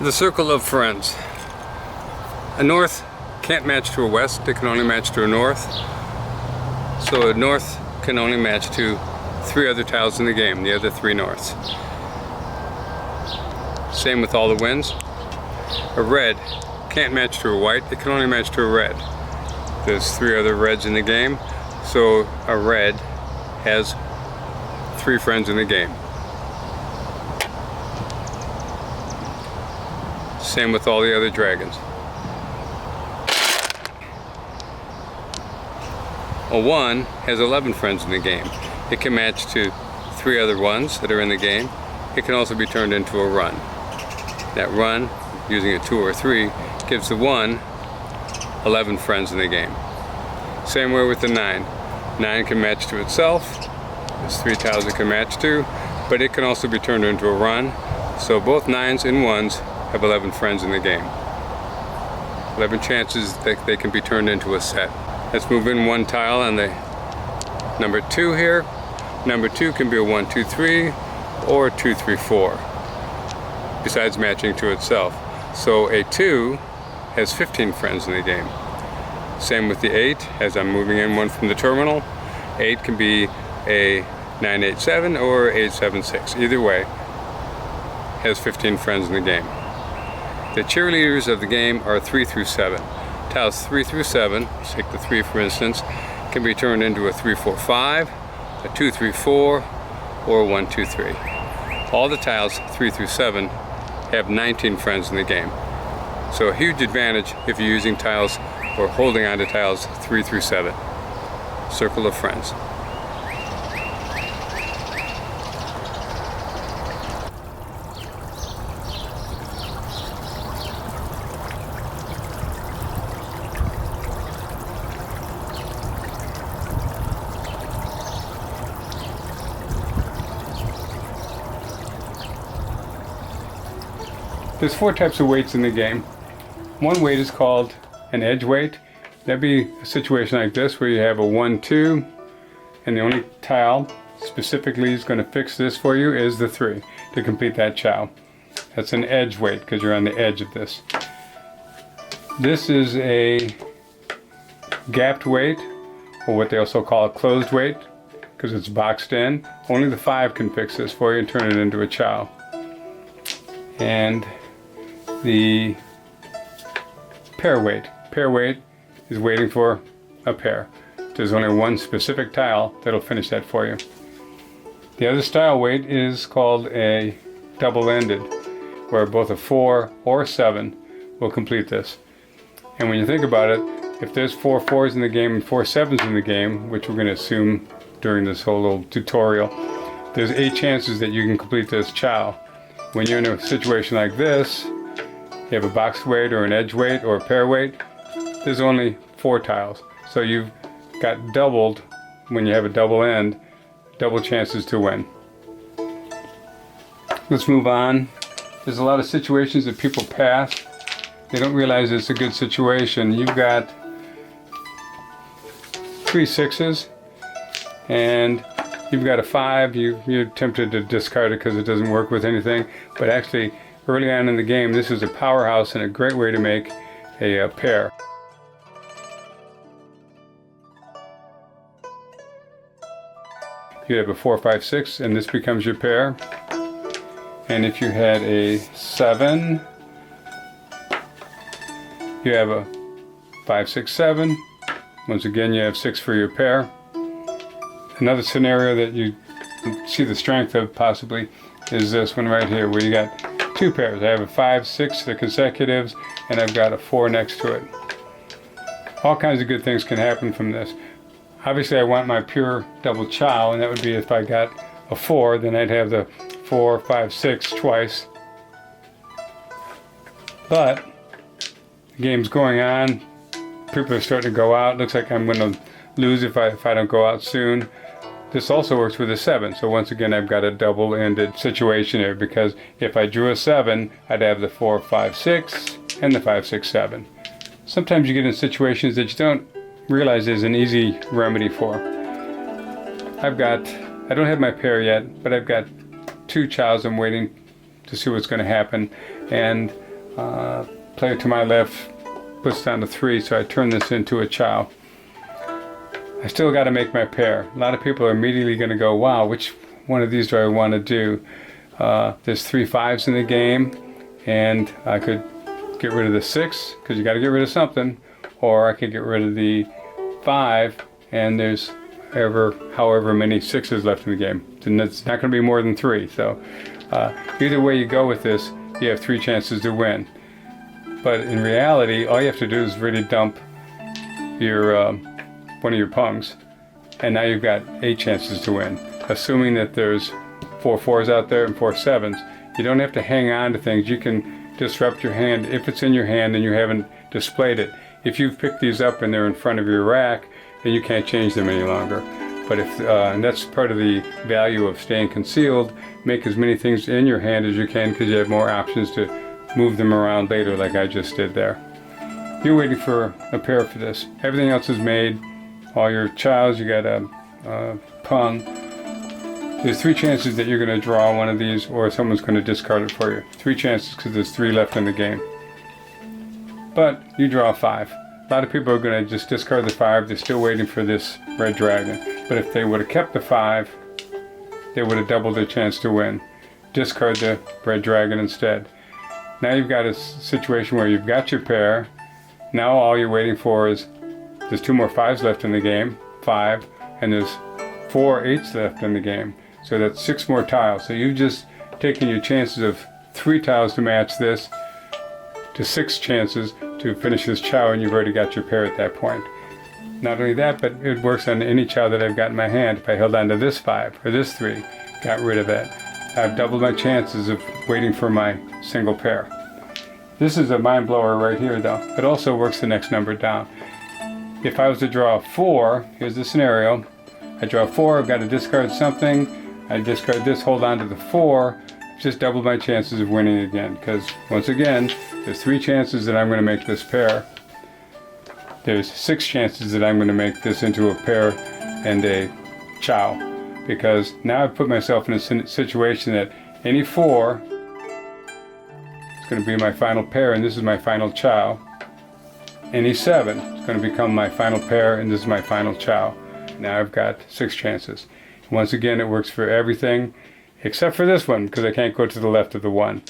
The circle of friends. A north can't match to a west, it can only match to a north. So a north can only match to 3 other tiles in the game, the other 3 norths. Same with all the winds. A red can't match to a white, it can only match to a red. There's 3 other reds in the game, so a red has 3 friends in the game. Same with all the other dragons. A 1 has 11 friends in the game. It can match to 3 other 1s that are in the game. It can also be turned into a run. That run, using a 2 or 3, gives the 1 11 friends in the game. Same way with the 9. 9 can match to itself. There's 3 tiles it can match to, but it can also be turned into a run. So both 9s and 1s have 11 friends in the game. 11 chances that they can be turned into a set. Let's move in 1 tile on the number 2 here. Number 2 can be a 1, 2, 3 or a 2, 3, 4, besides matching to itself. So a 2 has 15 friends in the game. Same with the 8, as I'm moving in 1 from the terminal. 8 can be a 9, 8, 7 or 8, 7, 6. Either way, has 15 friends in the game. The cheerleaders of the game are 3 through 7. Tiles 3 through 7, let's take the 3 for instance, can be turned into a 3, 4, 5, a 2, 3, 4, or a 1, 2, 3. All the tiles 3 through 7 have 19 friends in the game. So a huge advantage if you're using tiles or holding on to tiles 3 through 7. Circle of friends. There's 4 types of weights in the game. One weight is called an edge weight. That'd be a situation like this where you have a 1, 2, and the only tile specifically is going to fix this for you is the 3 to complete that chow. That's an edge weight because you're on the edge of this. This is a gapped weight, or what they also call a closed weight, because it's boxed in. Only the 5 can fix this for you and turn it into a chow. And the pair weight. Pair weight is waiting for a pair. There's only one specific tile that'll finish that for you. The other style weight is called a double-ended, where both a 4 or 7 will complete this. And when you think about it, if there's 4 4s in the game and 4 7s in the game, which we're going to assume during this whole little tutorial, there's 8 chances that you can complete this chow. When you're in a situation like this, you have a box weight or an edge weight or a pair weight, there's only 4 tiles. So you've got doubled, when you have a double end, double chances to win. Let's move on. There's a lot of situations that people pass. They don't realize it's a good situation. You've got 3 6s and you've got a 5. You're tempted to discard it because it doesn't work with anything, but actually early on in the game this is a powerhouse and a great way to make a pair. You have a 4 5 6 and this becomes your pair. And if you had a 7, you have a 5 6 7. Once again you have 6 for your pair. Another scenario that you see the strength of possibly is this one right here, where you got 2 pairs. I have a 5 6, the consecutives, and I've got a 4 next to it. All kinds of good things can happen from this. Obviously I want my pure double chow, and that would be if I got a 4, then I'd have the 4 5 6 twice. But the game's going on, people are starting to go out. Looks like I'm going to lose if I don't go out soon. This also works with a 7, so once again I've got a double-ended situation here, because if I drew a 7, I'd have the 4 5 6 and the 5 6 7. Sometimes you get in situations that you don't realize there's an easy remedy for. I don't have my pair yet, but I've got 2 chows I'm waiting to see what's going to happen, and Player to my left puts down the 3, so I turn this into a chow. I still got to make my pair. A lot of people are immediately going to go, wow, which one of these do I want to do? There's 3 5s in the game, and I could get rid of the 6, because you got to get rid of something, or I could get rid of the 5, and there's however many 6s left in the game. And it's not going to be more than 3. So either way you go with this, you have 3 chances to win. But in reality, all you have to do is really dump your one of your pungs, and now you've got 8 chances to win. Assuming that there's 4 4s out there and 4 7s, you don't have to hang on to things. You can disrupt your hand if it's in your hand and you haven't displayed it. If you've picked these up and they're in front of your rack, then you can't change them any longer. But and that's part of the value of staying concealed. Make as many things in your hand as you can, because you have more options to move them around later, like I just did there. You're waiting for a pair for this. Everything else is made. All your chows, you got a pung. There's 3 chances that you're going to draw one of these, or someone's going to discard it for you. 3 chances, because there's 3 left in the game. But you draw 5. A lot of people are going to just discard the 5. They're still waiting for this red dragon. But if they would have kept the 5, they would have doubled their chance to win. Discard the red dragon instead. Now you've got a situation where you've got your pair. Now all you're waiting for is, there's 2 more 5s left in the game, 5, and there's 4 8s left in the game. So that's 6 more tiles. So you've just taken your chances of 3 tiles to match this to 6 chances to finish this chow, and you've already got your pair at that point. Not only that, but it works on any chow that I've got in my hand. If I held on to this 5 or this 3, got rid of that, I've doubled my chances of waiting for my single pair. This is a mind blower right here though. It also works the next number down. If I was to draw a 4, here's the scenario. I draw a 4, I've got to discard something. I discard this, hold on to the 4, just double my chances of winning again. Because once again, there's 3 chances that I'm going to make this pair. There's 6 chances that I'm going to make this into a pair and a chow. Because now I've put myself in a situation that any 4 is going to be my final pair, and this is my final chow. Any 7 is going to become my final pair, and this is my final chow. Now I've got 6 chances. Once again, it works for everything except for this one, because I can't go to the left of the 1.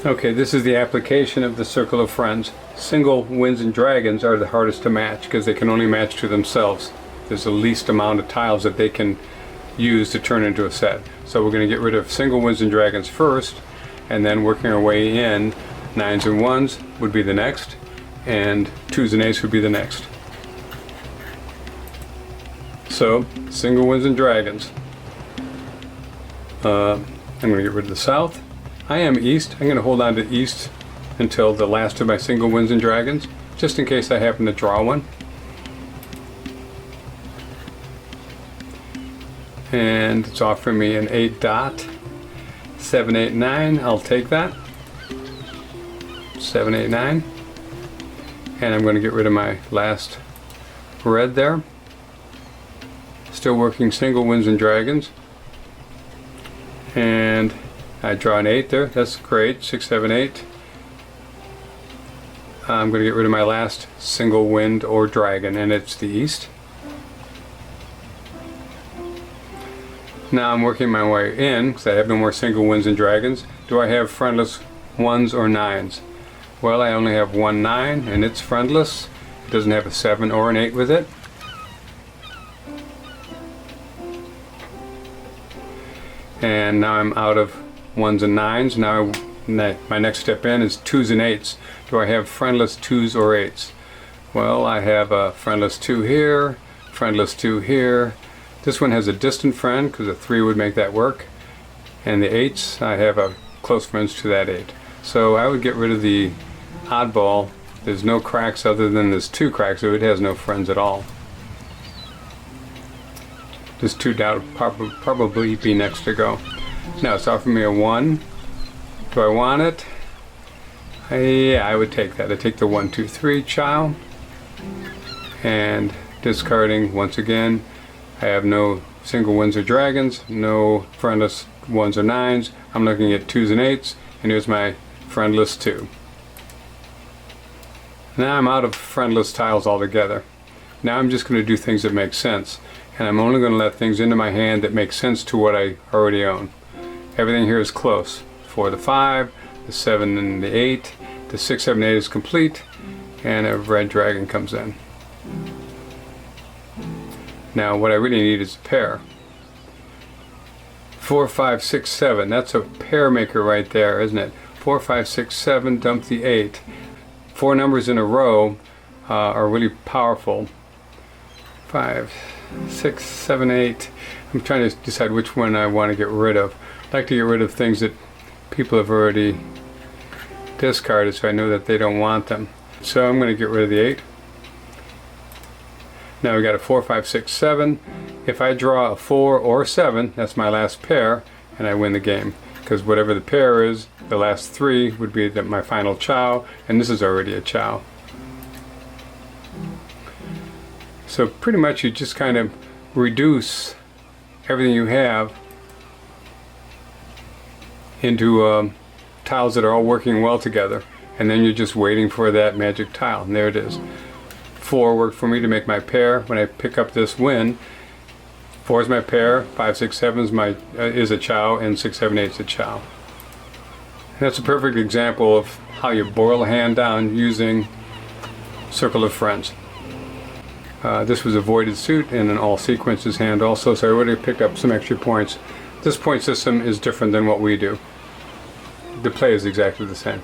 Okay, this is the application of the Circle of Friends. Single winds and dragons are the hardest to match because they can only match to themselves. There's the least amount of tiles that they can use to turn into a set. So we're going to get rid of single winds and dragons first, and then working our way in, 9s and 1s would be the next, and 2s and 8s would be the next. So, single winds and dragons. I'm going to get rid of the south. I am east. I'm going to hold on to east until the last of my single winds and dragons, just in case I happen to draw one. And it's offering me an 8 dot. 7, 8, 9. I'll take that. 7, 8, 9. And I'm going to get rid of my last red there. Still working single winds and dragons. And I draw an 8 there. That's great. 6, 7, 8. I'm going to get rid of my last single wind or dragon, and it's the east. Now I'm working my way in because I have no more single winds and dragons. Do I have friendless 1s or 9s? Well, I only have 1 9 and it's friendless. It doesn't have a 7 or an 8 with it. And now I'm out of 1s and 9s. Now my next step in is 2s and 8s. Do I have friendless 2s or 8s? Well, I have a friendless 2 here, friendless 2 here. This one has a distant friend because a 3 would make that work. And the 8s, I have a close friends to that 8. So I would get rid of the oddball. There's no cracks other than there's 2 cracks, so it has no friends at all. This 2 dot would probably be next to go. Now it's offering me a 1. Do I want it? Yeah, I would take that. I take the 1, 2, 3 chow. and discarding once again. I have no single ones or dragons, no friendless ones or nines. I'm looking at 2s and 8s, and here's my friendless 2. Now I'm out of friendless tiles altogether. Now I'm just going to do things that make sense, and I'm only going to let things into my hand that make sense to what I already own. Everything here is close. 4 the 5, the 7 and the 8, the 6, 7, 8 is complete, and a red dragon comes in. Now what I really need is a pair. 4, 5, 6, 7. That's a pair maker right there, isn't it? 4, 5, 6, 7, dump the 8. 4 numbers in a row are really powerful. 5, 6, 7, 8. I'm trying to decide which one I want to get rid of. I like to get rid of things that people have already discarded, so I know that they don't want them. So I'm going to get rid of the 8. Now we got a 4, 5, 6, 7. If I draw a 4 or 7, that's my last pair, and I win the game. Because whatever the pair is, the last 3 would be my final chow, and this is already a chow. So pretty much you just kind of reduce everything you have into tiles that are all working well together, and then you're just waiting for that magic tile, and there it is. 4 worked for me to make my pair. When I pick up this win, 4 is my pair, 5, 6, 7 is a chow, and 6, 7, 8 is a chow. And that's a perfect example of how you boil a hand down using Circle of Friends. This was a voided suit and an all sequences hand also, so I already picked up some extra points. This point system is different than what we do. The play is exactly the same.